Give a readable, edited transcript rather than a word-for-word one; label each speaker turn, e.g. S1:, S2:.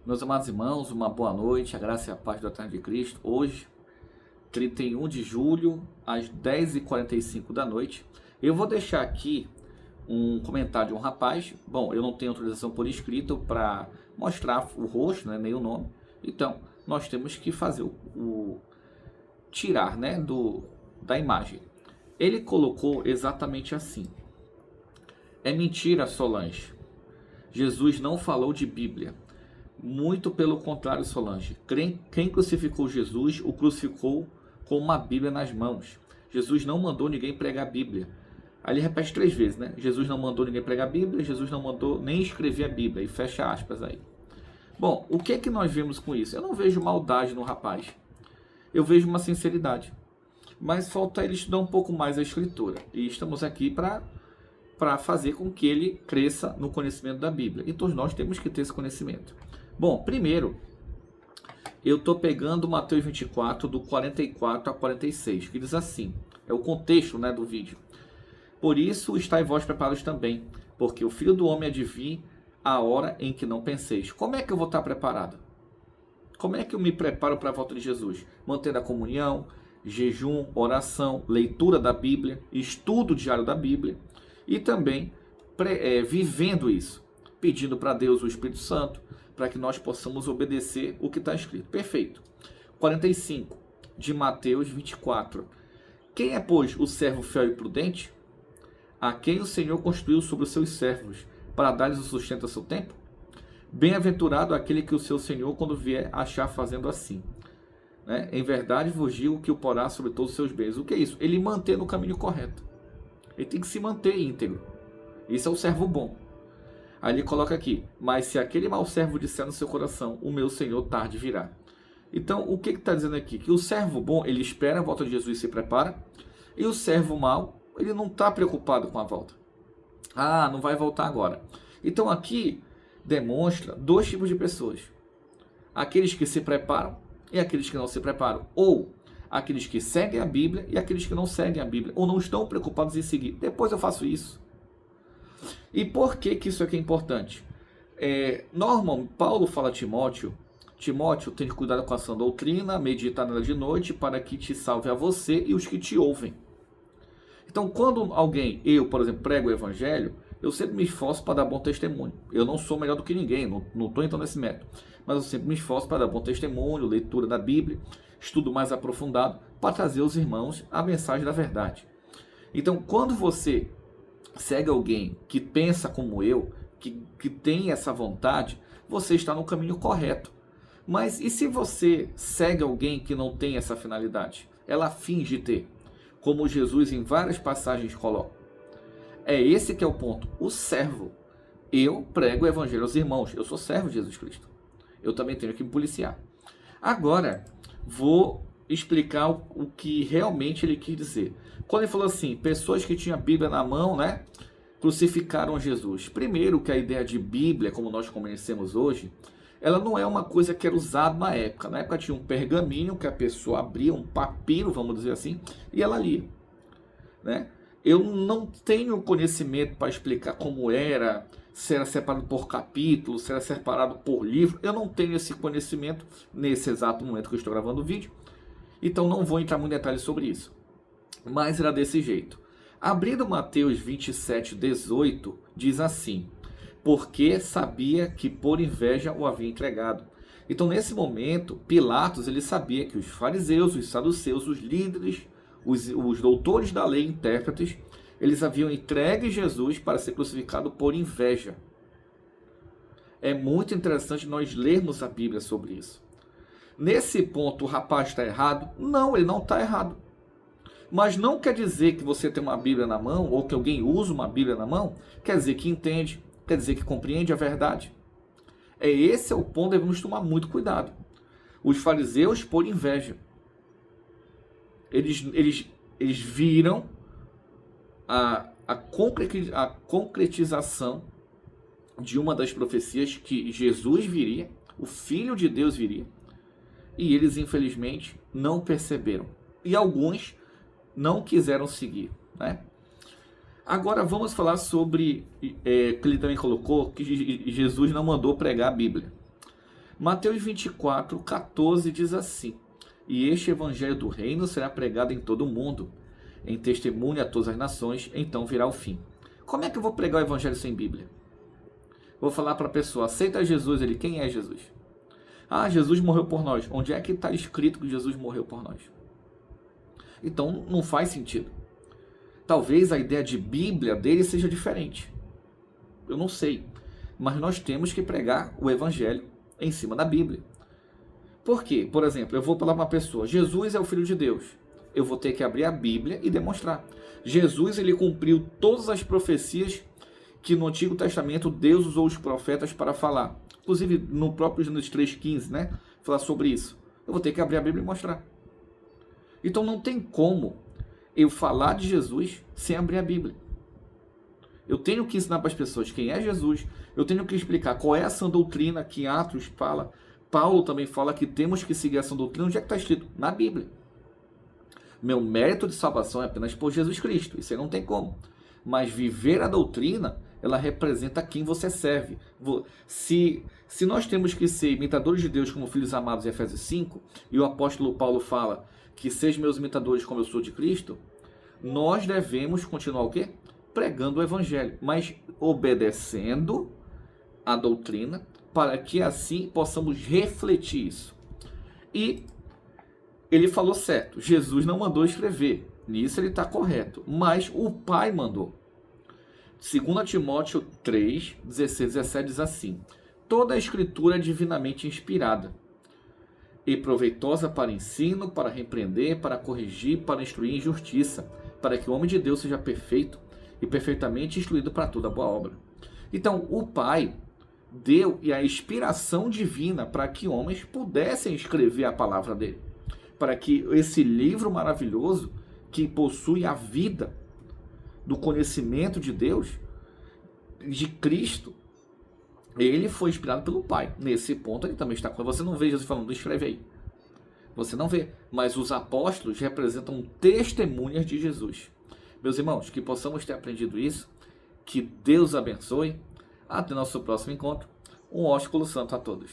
S1: Meus amados irmãos, uma boa noite, a graça e a paz do Eterno de Cristo. Hoje, 31 de julho, às 10h45 da noite, eu vou deixar aqui um comentário de um rapaz. Bom, eu não tenho autorização por escrito para mostrar o rosto, nem o nome. Então, nós temos que fazer tirar, da imagem. Ele colocou exatamente assim: é mentira, Solange. Jesus não falou de Bíblia. Muito pelo contrário, Solange. Quem crucificou Jesus, o crucificou com uma Bíblia nas mãos. Jesus não mandou ninguém pregar a Bíblia. Aí ele repete 3 vezes, Jesus não mandou ninguém pregar a Bíblia, Jesus não mandou nem escrever a Bíblia. E fecha aspas aí. Bom, o que é que nós vemos com isso? Eu não vejo maldade no rapaz. Eu vejo uma sinceridade. Mas falta ele estudar um pouco mais a Escritura. E estamos aqui para fazer com que ele cresça no conhecimento da Bíblia. E todos nós temos que ter esse conhecimento. Bom, primeiro, eu estou pegando Mateus 24, do 44 a 46, que diz assim, é o contexto do vídeo. Por isso, estai vós preparados também, porque o Filho do Homem há de vir a hora em que não penseis. Como é que eu vou estar preparado? Como é que eu me preparo para a volta de Jesus? Mantendo a comunhão, jejum, oração, leitura da Bíblia, estudo diário da Bíblia e também vivendo isso, pedindo para Deus o Espírito Santo, para que nós possamos obedecer o que está escrito. Perfeito. 45, de Mateus 24. Quem é, pois, o servo fiel e prudente, a quem o Senhor construiu sobre os seus servos, para dar-lhes o sustento a seu tempo? Bem-aventurado aquele que o seu Senhor, quando vier, achar fazendo assim. Em verdade vos digo que o porá sobre todos os seus bens. O que é isso? Ele manter no caminho correto. Ele tem que se manter íntegro. Isso é o servo bom. Aí ele coloca aqui: mas se aquele mau servo disser no seu coração, o meu Senhor tarde virá. Então, o que está dizendo aqui? Que o servo bom, ele espera a volta de Jesus e se prepara. E o servo mau, ele não está preocupado com a volta. Ah, não vai voltar agora. Então, aqui demonstra 2 tipos de pessoas. Aqueles que se preparam e aqueles que não se preparam. Ou aqueles que seguem a Bíblia e aqueles que não seguem a Bíblia. Ou não estão preocupados em seguir. Depois eu faço isso. E por que isso aqui é importante? Normalmente, Paulo fala a Timóteo, tem cuidado com a sã doutrina, medita nela de noite, para que te salve a você e os que te ouvem. Então, quando eu, por exemplo, prego o Evangelho, eu sempre me esforço para dar bom testemunho. Eu não sou melhor do que ninguém, não estou entrando nesse método. Mas eu sempre me esforço para dar bom testemunho, leitura da Bíblia, estudo mais aprofundado, para trazer aos irmãos a mensagem da verdade. Então, quando você segue alguém que pensa como eu, que tem essa vontade, você está no caminho correto. Mas e se você segue alguém que não tem essa finalidade? Ela finge ter, como Jesus em várias passagens coloca. É esse que é o ponto. O servo. Eu prego o evangelho aos irmãos. Eu sou servo de Jesus Cristo. Eu também tenho que me policiar. Agora, vou explicar o que realmente ele quis dizer. Quando ele falou assim, pessoas que tinham a Bíblia na mão, crucificaram Jesus. Primeiro, que a ideia de Bíblia, como nós conhecemos hoje, ela não é uma coisa que era usada na época. Na época tinha um pergaminho que a pessoa abria, um papiro, vamos dizer assim, e ela lia. Eu não tenho conhecimento para explicar como era, se era separado por capítulo, se era separado por livro. Eu não tenho esse conhecimento nesse exato momento que eu estou gravando o vídeo. Então não vou entrar muito em detalhes sobre isso. Mas era desse jeito. Abrindo Mateus 27, 18, diz assim: porque sabia que por inveja o havia entregado. Então, nesse momento, Pilatos ele sabia que os fariseus, os saduceus, os líderes, os doutores da lei, intérpretes, eles haviam entregue Jesus para ser crucificado por inveja. É muito interessante nós lermos a Bíblia sobre isso. Nesse ponto, o rapaz está errado? Não, ele não está errado. Mas não quer dizer que você tem uma Bíblia na mão, ou que alguém usa uma Bíblia na mão, quer dizer que entende, quer dizer que compreende a verdade. Esse é o ponto, devemos tomar muito cuidado. Os fariseus por inveja. Eles viram a concretização de uma das profecias que Jesus viria, o Filho de Deus viria, e eles infelizmente não perceberam. E alguns não quiseram seguir. Agora vamos falar sobre, que ele também colocou, que Jesus não mandou pregar a Bíblia. Mateus 24, 14 diz assim: e este evangelho do reino será pregado em todo o mundo, em testemunho a todas as nações, então virá o fim. Como é que eu vou pregar o evangelho sem Bíblia? Vou falar para a pessoa, aceita Jesus, ele, quem é Jesus? Ah, Jesus morreu por nós. Onde é que está escrito que Jesus morreu por nós? Então não faz sentido. Talvez a ideia de Bíblia dele seja diferente. Eu não sei. Mas nós temos que pregar o evangelho em cima da Bíblia. Por quê? Por exemplo, eu vou falar para uma pessoa, Jesus é o Filho de Deus. Eu vou ter que abrir a Bíblia e demonstrar. Jesus, ele cumpriu todas as profecias que no Antigo Testamento Deus usou os profetas para falar. Inclusive no próprio Gênesis 3,15, né? Falar sobre isso. Eu vou ter que abrir a Bíblia e mostrar. Então não tem como eu falar de Jesus sem abrir a Bíblia. Eu tenho que ensinar para as pessoas quem é Jesus. Eu tenho que explicar qual é essa doutrina que em Atos fala. Paulo também fala que temos que seguir essa doutrina. Onde é que está escrito? Na Bíblia. Meu mérito de salvação é apenas por Jesus Cristo. Isso aí não tem como. Mas viver a doutrina, ela representa quem você serve. Se nós temos que ser imitadores de Deus como filhos amados em Efésios 5, e o apóstolo Paulo fala que sejam meus imitadores como eu sou de Cristo, nós devemos continuar o quê? Pregando o evangelho, mas obedecendo a doutrina, para que assim possamos refletir isso. E ele falou certo, Jesus não mandou escrever, nisso ele está correto, mas o Pai mandou. 2 Timóteo 3, 16, 17 diz assim: toda a escritura é divinamente inspirada e proveitosa para ensino, para repreender, para corrigir, para instruir em justiça, para que o homem de Deus seja perfeito e perfeitamente instruído para toda boa obra. Então, o Pai deu a inspiração divina para que homens pudessem escrever a palavra dele, para que esse livro maravilhoso, que possui a vida do conhecimento de Deus, de Cristo, ele foi inspirado pelo Pai. Nesse ponto ele também está com. Você não vê Jesus falando, escreve aí. Você não vê. Mas os apóstolos representam testemunhas de Jesus. Meus irmãos, que possamos ter aprendido isso. Que Deus abençoe. Até nosso próximo encontro. Um ósculo santo a todos.